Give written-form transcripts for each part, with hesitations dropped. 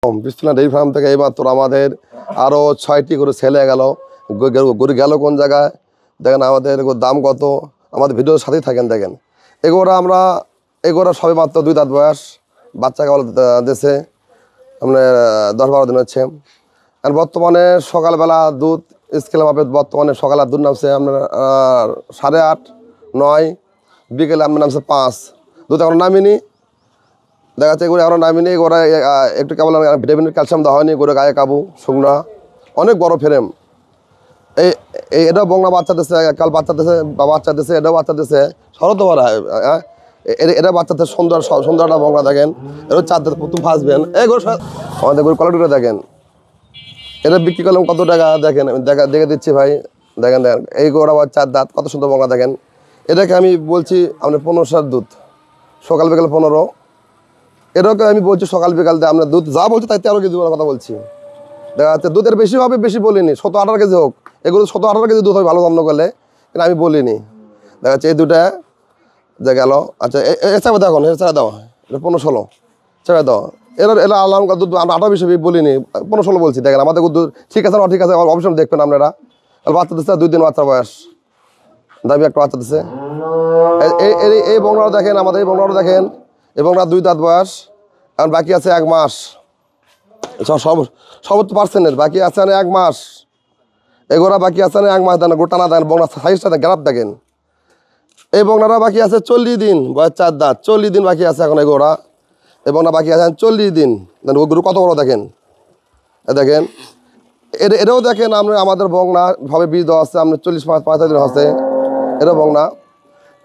বিসমিল্লাহ dairy farm থেকে এইমাত্র আমাদের আরও 6টি গরু ছেলে গেল। গরু গেল কোন জায়গায় দেখেন, আমাদের দাম কত, আমাদের ভিডিওর সাথেই থাকেন। দেখেন এগোরা সবে মাত্র 2 দাঁত বয়স, বাচ্চা কেবল দেশে আপনার 10-12 দিন হচ্ছে। আর বর্তমানে সকালবেলা দুধ স্কেল মাপে বর্তমানে সকালে দুধ নামছে আপনার 8:30, 9, বিকেলে আপনার নামছে 5। দুধ এখন নামিনি, দেখা যাচ্ছে এগুলো এখনও নামিনি। ওরা একটু কেবল ভিটামিনের ক্যালসিয়াম দেওয়া হয়নি, গরু গায়ে কাবু শুকনা, অনেক বড় ফ্রেম। এটাও বংলা বাচ্চা দিচ্ছে, কাল বাচ্চা দিচ্ছে, বাচ্চা দিচ্ছে, এটাও বাচ্চা দিচ্ছে, শরত ভরা। হ্যাঁ, এটা বাচ্চাদের সুন্দরটা বংলা দেখেন। এটা 4 দাঁত, প্রথম ফাঁসবেন। এই গরু আমাদের গরু কোয়ালিটিটা দেখেন। এটা বিক্রি করলাম কত টাকা দেখেন, দেখে দিচ্ছি ভাই। দেখেন এই গরু আবার 4 দাঁত, কত সুন্দর বংলা দেখেন। এটাকে আমি বলছি আপনার 15 দুধ, সকাল বিকাল 15। এটাকে আমি বলছি সকাল বিকাল দিয়ে আপনার দুধ যা বলছি তাই 13 কেজি কথা বলছি। দেখা যাচ্ছে দুধের বেশি হবে, বেশি বলিনি, 17-18 কেজি হোক। এগুলো 17-18 কেজি দুধ হয় ভালো যত্ন করলে, কিন্তু আমি বলিনি। দেখা যাচ্ছে এই দুটা যে গেল। আচ্ছা এর চাপে দেখুন, এর চাপে দেওয়া, এটা 15-16 চাপে দেওয়া। এরা আলাম দুধ আমরা 18 বেশি বলিনি, 15-16 বলছি। দেখেন আমাদের দুধ ঠিক আছে না ঠিক আছে অবশ্যই দেখবেন আপনারা। বাচ্চা দিচ্ছে 2 দিন বাচ্চা বয়স, দাবি একটা বাচ্চা দিচ্ছে। এই বংলাটা দেখেন, আমাদের এই বংলাটা দেখেন, এই বংলা 2 দাঁত বয়স, কারণ বাকি আছে 1 মাস। সব তো পার্সেন্টের বাকি আছে 1 মাস। এগোরা বাকি আছে 1 মাস। দেন গোটা না দেন, বংলা সাইজটা গ্রাফ দেখেন। এই বংলাটা বাকি আছে 40 দিন বয়স, 4 দাঁত, 40 দিন বাকি আছে এখন এগোরা। এই বংলা বাকি আছে 40 দিন। দেন ওগুলো কত বড় দেখেন, দেখেন। এটাও দেখেন আপনি, আমাদের বংলা ভাবে বীজ দেওয়া আছে আপনার 40-45 দিন আছে। এটাও বংলা,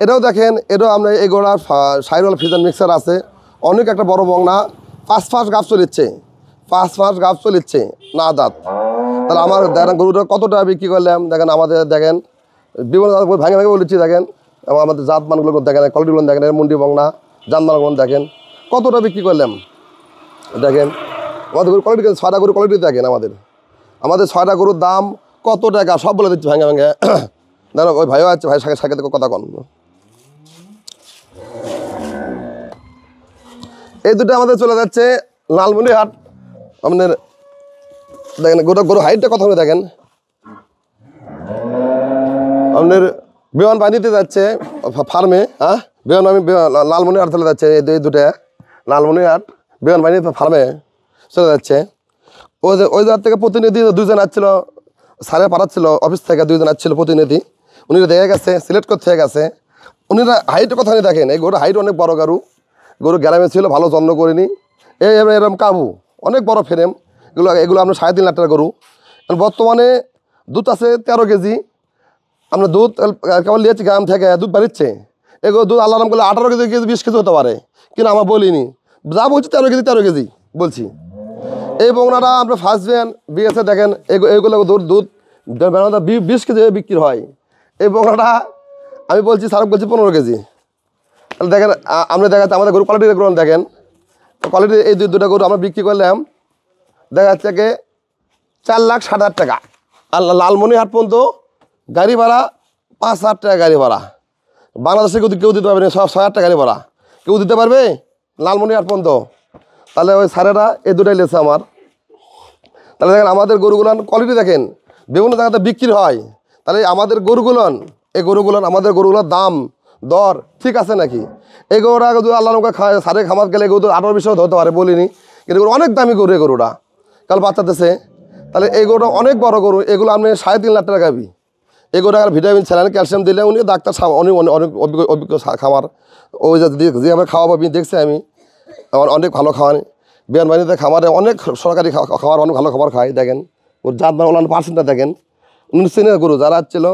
এটাও দেখেন। এটাও আপনার এগোড়ার সাইরল ফিজান মিক্সার আছে, অনেক একটা বড় বংলা। 5 মাস গাছ চলিচ্ছে, 5 মাস গাছ চলিচ্ছে না দাঁত। তাহলে আমার দেখেন গরুটা কত টাকা বিক্রি করলাম। দেখেন আমাদের দেখেন বিভিন্ন ভাঙে ভাঙে বলেছি। দেখেন আমাদের জাত মানগুলো দেখেন, কোয়ালিটিগুলো দেখেন, মুন্ডি বংলা জাত মানগুলো দেখেন কতটা বিক্রি করলাম। দেখেন আমাদের গরু কোয়ালিটি, 6টা গরু কোয়ালিটি দেখেন। আমাদের 6টা গরুর দাম কত টাকা সব বলে দিচ্ছি ভাঙে ভাঙে। দেখেন ওই ভাইও আছে, ভাই সাথে কথা কন। এই দুটো আমাদের চলে যাচ্ছে লালমনিরহাট। আপনার দেখেন গরু হাইটটা কথা বলে দেখেন। আপনার বিমান বাণীতে যাচ্ছে ফার্মে। হ্যাঁ, লালমনিরহাট চলে যাচ্ছে। এই দুটো লালমনিরহাট বিমান বাণী ফার্মে চলে যাচ্ছে। ওই জায়গা থেকে প্রতিনিধি 2 জন আসছিল, স্যারে পাঠাচ্ছিল অফিস থেকে 2 জন আসছিল প্রতিনিধি। উনিরা দেখে গেছে, সিলেক্ট করতে গেছে। উনিরা হাইটের কথা নিয়ে দেখেন। এই গরু হাইট অনেক বড় গরু গ্রামে ছিল, ভালো যত্ন করিনি। এরকম কাবু, অনেক বড় ফ্রেম। এগুলো আপনার 3.5 লাখ টাকা গরু। বর্তমানে দুধ আছে 13 কেজি। আপনার দুধ কেবল নিয়েছি গ্রাম থেকে, দুধ বাড়িচ্ছে। এগুলো দুধ আল্লাহ নাম করলে 18 কেজি, 20 কেজি হতে পারে, কিন্তু আমার বলিনি। যা বলছি 13 কেজি বলছি। এই বংলাটা আমরা ফার্স্ট ভ্যান বিয়েছে দেখেন। এগুলো দুধ 20 কেজি বিক্রি হয়। এই বংলাটা আমি বলছি স্যার বলছি 15 কেজি। তাহলে দেখেন আপনি দেখাচ্ছে আমাদের গরু কোয়ালিটি গরু দেখেন। কোয়ালিটি এই দুটো গরু আমরা বিক্রি করলাম দেখা যাচ্ছে 4,60,000 টাকা। আর লালমনিরহাট পর্যন্ত গাড়ি ভাড়া 5,000 টাকা গাড়ি ভাড়া। বাংলাদেশে কেউ দিতে পারবে না, 6,000 টাকা গাড়ি ভাড়া কেউ দিতে পারবে লালমনিরহাট পর্যন্ত। তাহলে ওই স্যারেরা এই দুটাই লেছে আমার। তাহলে দেখেন আমাদের গরুগুলান কোয়ালিটি দেখেন, বিভিন্ন জায়গাতে বিক্রি হয়। তাহলে আমাদের আমাদের গরুগুলোর দাম দর ঠিক আছে নাকি? এই গরুটা আল্লাহ নৌকা সারে খামার গেলে গরু 18-20 ধরতে পারে বলিনি, কিন্তু অনেক দামি গরু। এই গরুটা কাল বাচ্চা দিচ্ছে। তাহলে এই গরুটা অনেক বড় গরু। এগুলো আপনি 3.5 লাখ টাকা গাবি। এই গরুটা ভিটামিন স্যালাইন ক্যালসিয়াম দিলে উনি ডাক্তার অনেক অভিজ্ঞ খামার। ওই যেভাবে খাওয়াবো দেখছি আমি, আমার অনেক ভালো খাওয়ান। বিয়ানবাড়িতে খামারে অনেক সরকারি খাবার, অনেক ভালো খাবার খায়। দেখেন ওর জাত মান ওলান পার্সেন্টটা দেখেন। উনি চিনে গরু যারা আসছিল,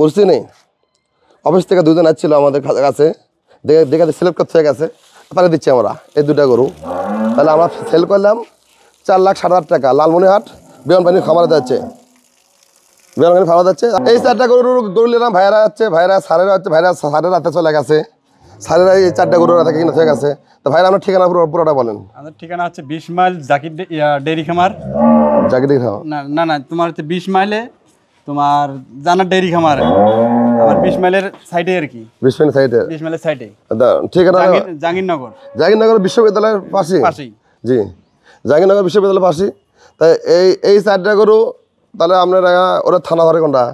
গরু চিনে। অফিস থেকে 2 জন আসছিল আমাদের কাছে, দেখে সিলেক্ট করতে গেছে, তাহলে দিচ্ছি আমরা এই 2টা গরু। তাহলে আমরা সেল করলাম 4,60,000 টাকা। লালমনিরহাট বিমানবাহিনী খামারে যাচ্ছে, বিমানবাহিনী খামারে যাচ্ছে। এই 4টা গরু নিলাম। ভাইয়েরা যাচ্ছে, ভাইয়েরা সারেরা হচ্ছে, ভাইয়েরা সারের রাতে চলে গেছে। স্যারেরা এই 4টা গরুর রাতে কিনে হয়ে গেছে। তো ভাইরা আপনার ঠিকানা পুরোটা বলেন। আমাদের ঠিকানা হচ্ছে 20 মাইল জাকির ডেইরি খামার। জাকির ডেইরি খামার না তোমার হচ্ছে 20 মাইলে তোমার জানার ডেইরি খামার। আমার 20 মাইলের সাইডে আর কি। 20 মাইলের সাইডে? 20 মাইলের সাইডে। ঠিকানা জাহাঙ্গীরনগর বিশ্ববিদ্যালয়ের পাশেই। পাশেই। জি। জাহাঙ্গীরনগর বিশ্ববিদ্যালয়ের পাশে। তাই এই 4টা গরু তাহলে আপনারা ওরা থানা ধরে কোনটা?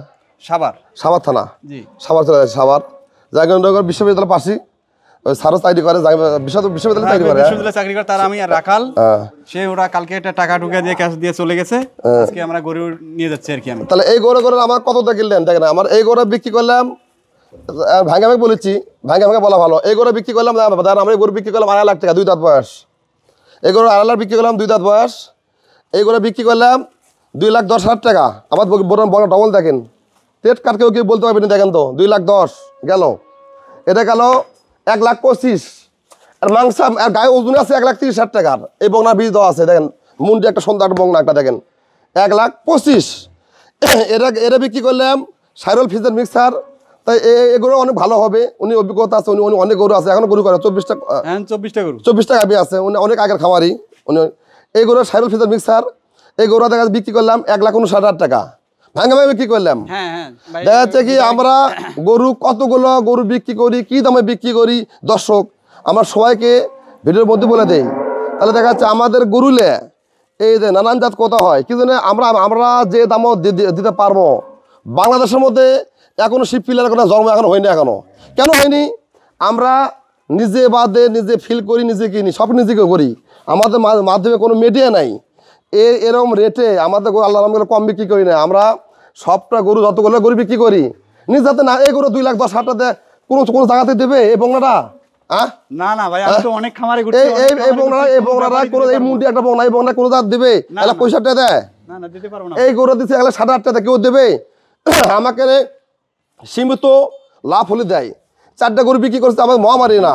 সাভার থানা। জি, সাভার চলে যাচ্ছে। সাভার জাহাঙ্গীরনগর বিশ্ববিদ্যালয়ের পাশে ওই সারও চাকরি করে, বিশ্ববিদ্যালয় চাকরি করে। বিশ্ববিদ্যালয়ে চাকরি করে, তার আমি আর রাখাল। সে ওরা কালকে একটা টাকা ঢুকে দিয়ে ক্যাশ দিয়ে চলে গেছে, আজকে আমরা গরু নিয়ে যাচ্ছি আর কি। আমি তাহলে এই গরু আমার কত কিনলেন দেখেন, আমার এই গরু বিক্রি করলাম, ভাঙে ভাঙে বলেছি, ভাঙে ভাঙে বলা ভালো। এই গরু বিক্রি করলাম, আমরা এই গরু বিক্রি করলাম 2.5 লাখ টাকা, 2 দাঁত বয়স। এই গরু 2.5 লাখ বিক্রি করলাম, 2 দাঁত বয়স। এই গরু বিক্রি করলাম 2,10,000 টাকা। আমার বড় ডবল দেখেন, পেট কাট কেউ বলতে পারবেন দেখেন তো, 2,10,000 গেল। এটা গেল 1,25,000। আর মাংস আর গায়ে ওজন আছে 1,30,000 টাকার। এই বগনার বীজ দেওয়া আছে দেখেন, মুন্ডি একটা সুন্দর একটা বগনা একটা দেখেন, 1,25,000। এটা বিক্রি করলাম সাইরল ফিজের মিক্সার। তাই এগুলো অনেক ভালো হবে, উনি অভিজ্ঞতা আছে, উনি অনেক গরু আছে, এখনো গরু করে 24টা গরু, 24টা গাভী আছে, উনি অনেক আগের খামারি উনি। এই গরু সাইরল ফিজের মিক্সার, এই গরু দেখা বিক্রি করলাম 1,59,000 টাকা, ভাঙে ভাঙে বিক্রি করলাম। দেখা যাচ্ছে কি আমরা গরু কতগুলো গরু বিক্রি করি, কি দামে বিক্রি করি, দর্শক আমরা সবাইকে ভিডিওর মধ্যে বলে দেই। তাহলে দেখা যাচ্ছে আমাদের গরুলে এই যে নানান জাত কথা হয়, কি জানে আমরা যে দামও দিতে পারবো। বাংলাদেশের মধ্যে এখনো শিপ ফিলার কোনো জন্ম এখনো হয়নি। এখনো কেন হয়নি? আমরা নিজে বাদে নিজে ফিল করি, নিজে কিনি, সব নিজেকে করি। আমাদের মাধ্যমে কোনো মিডিয়া নাই। এরকম রেটে আমাদের আল্লাহ আমরা কম বিক্রি করি না। আমরা সবটা গরু যতগুলো গরু বিক্রি করি নিজ যাতে না। এই গরু 2,10,000 টাকা কোনো জায়গাতে দেবে এই বগনাটা? এই মুন্ডি একটা বগনা, এই বগনা কোনো জাত দেবে? 1,65,000 টাকা দেয়? এই গরু দিচ্ছে 1,60,000 টাকা, কেউ দেবে? আমাকে সীমিত লাভ হলে দেয়। 4টা গরু বিক্রি করছে আমাদের মহামারী না।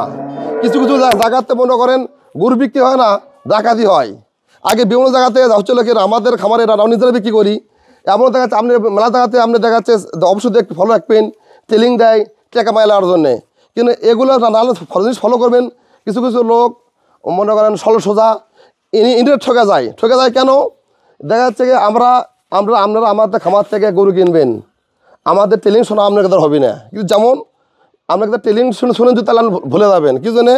কিছু কিছু জায়গাতে মনে করেন গরু বিক্রি হয় না, ডাকাতি হয়। আগে বিভিন্ন জায়গাতে হচ্ছিল কি আমাদের খামারে নিজেরা বিক্রি করি। এমন দেখা যাচ্ছে আপনি মেলা জায়গাতে আপনি দেখা যাচ্ছে অবশ্যই ফলো রাখবেন, টেলিং দেয় টাকা মাইলার জন্যে। কিন্তু এগুলো নাহলে জিনিস ফলো করবেন। কিছু কিছু লোক মনে করেন সোজা ইন্টারনেট ঠকে যায় কেন? দেখা যাচ্ছে কি আপনারা আমাদের খামার থেকে গরু কিনবেন, আমাদের টেলিং শোনা আপনার কাছে হবে না। কিন্তু যেমন আপনার কাছে টেলিং শুনে যদি তাহলে ভুলে যাবেন। কি জন্যে?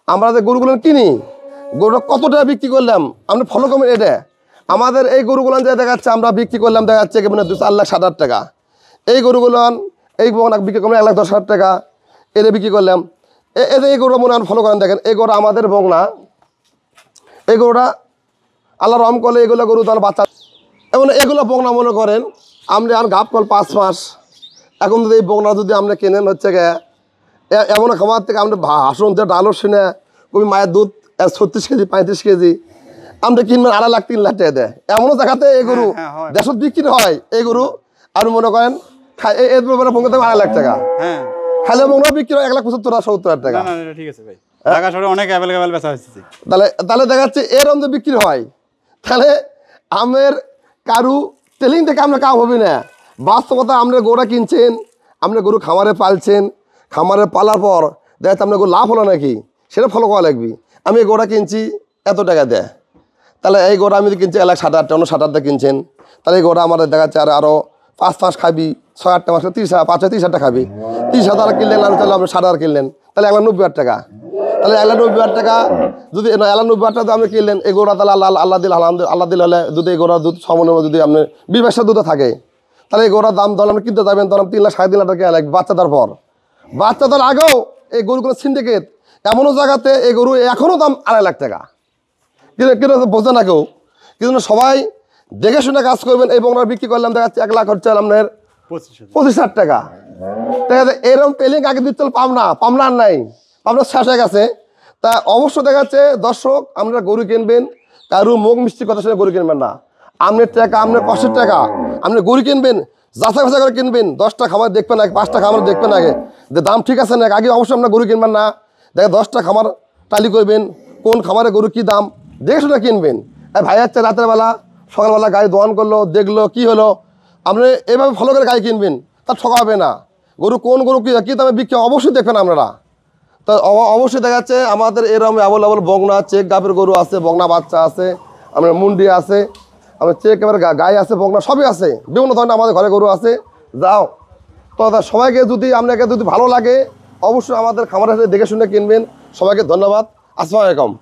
আমরা যে গরুগুলো কিনি, গরুটা কত টাকা বিক্রি করলাম আপনি ফলো করবেন। এটা আমাদের এই গরুগুলো যে দেখা যাচ্ছে আমরা বিক্রি করলাম দেখা যাচ্ছে কি মানে 4,60,000 টাকা। এই গরুগুলো এই বিক্রি করলাম 1,10,000 টাকা। এটা বিক্রি করলাম। এই গরুটা মনে হয় ফলো করেন। দেখেন এই গরু আমাদের বগনা, এই গরুটা আল্লাহ রহম করলে এগুলো গরু তার বাচ্চা। এবং এগুলো বগনা মনে করেন আপনি আর গাপ কল 5 মাস। এখন যদি এই বগনা যদি আপনি কেনেন হচ্ছে গে এমন খামার থেকে আপনি হাসুন ডালও শুনে কবি মায়ের দুধ 36 কেজি 35 কেজি আপনি কিনবেন 2.5 লাখ 3 লাখ টাকা দেয়। এমনও জায়গাতে এই গরু দেশত বিক্রি হয়। এই গরু আপনি মনে করেন এই পঙ্গে থাকবে 2.5 লাখ টাকা, খাইলে বগনা বিক্রি হয় 1,75,000-70,000 টাকা। ঠিক আছে ভাই, ঢাকা শহরে অনেক অ্যাভেলেবল বেচা হচ্ছে। তাহলে দেখা যাচ্ছে এরকম যে বিক্রি হয়, তাহলে আমের কারু টেলিং থেকে আপনার কাম হবে না। বাস্তবতা আপনার গরুটা কিনছেন, আপনি গরু খামারে পালছেন, খামারে পালার পর দেখা যাচ্ছে আপনার গরু লাভ হলো নাকি সেটা ফলো করা লাগবে। আমি এই গরুটা কিনছি এত টাকা দেয়, তাহলে এই গরুটা আমি কিনছি 1,60,000 টাকা, 60,000 টাকা কিনছেন, তাহলে এই গরুটা আমাদের দেখা যাচ্ছে আরও 5 মাস খাবি, 6-8 মাস 30,000 টাকা খাবি। 30,000 কিনলেন তাহলে আপনি 60,000 কিনলেন, তাহলে 1,90,000 টাকা। তাহলে 1,90,000 টাকা যদি 1,90,000 টাকা আপনি কিনলেন এই গরুটা, তাহলে আল্লাহ দিল হলে যদি এই গরুর দুধ সামান্য যদি আপনি 20 দুধ থাকে, তাহলে এই গরুর দাম ধরুন আপনি কিনতে যাবেন ধরুন 3 লাখ 3.5 লাখ টাকা লাগবে। বাচ্চা দেওয়ার পর, বাচ্চা দেওয়ার আগেও এই গরুগুলো সিন্ডিকেট এমনও জায়গাতে এই গরু এখনও দাম 2.5 লাখ টাকা। কিন্তু বোঝে না কেউ। কিন্তু সবাই দেখে শুনে কাজ করবেন। এই বগনা বিক্রি করলাম দেখা যাচ্ছে 1 লাখ হচ্ছে আপনার 25,000 টাকা। দেখা যাচ্ছে এরকম পেলিং আগে দিতে পাবনা আর নাই, পাবনা শেষ হয়ে গেছে। তা অবশ্য দেখা যাচ্ছে দর্শক আপনারা গরু কিনবেন, কারু মুখ মিষ্টি কথা শুনে গরু কিনবেন না। আপনার টাকা, আপনার কষ্টের টাকা, আপনি গরু কিনবেন যাচাই বাছাই করে কিনবেন। 10টা খামার দেখবেন আগে, 5টা খামার দেখবেন আগে যে দাম ঠিক আছে না। আগে অবশ্যই আপনার গরু কিনবেন না, দেখে 10টা খামার টালি করবেন, কোন খামারে গরু কী দাম দেখে শুনে কিনবেন। ভাই যাচ্ছে রাতের বেলা সকালবেলা গায়ে দোয়ান করলো, দেখলো কি হলো, আপনি এইভাবে ফলো করে গায়ে কিনবেন, তার ঠকা হবে না। গরু কোন গরু কী দামে বিক্রি অবশ্যই দেখবেন আপনারা। তো অবশ্যই দেখা যাচ্ছে আমাদের এরকম অ্যাভেলেবল বগনা চেক গাভীর গরু আছে, বগনা বাচ্চা আছে, আপনার মুন্ডি আছে, আপনার চেক এবার গায়ে আছে, বগনা সবই আছে, বিভিন্ন ধরনের আমাদের ঘরে গরু আছে। যাও তো সবাইকে যদি আপনাকে যদি ভালো লাগে অবশ্যই আমাদের খামার দেখে শুনে কিনবেন। সবাইকে ধন্যবাদ। আসসালামু আলাইকুম।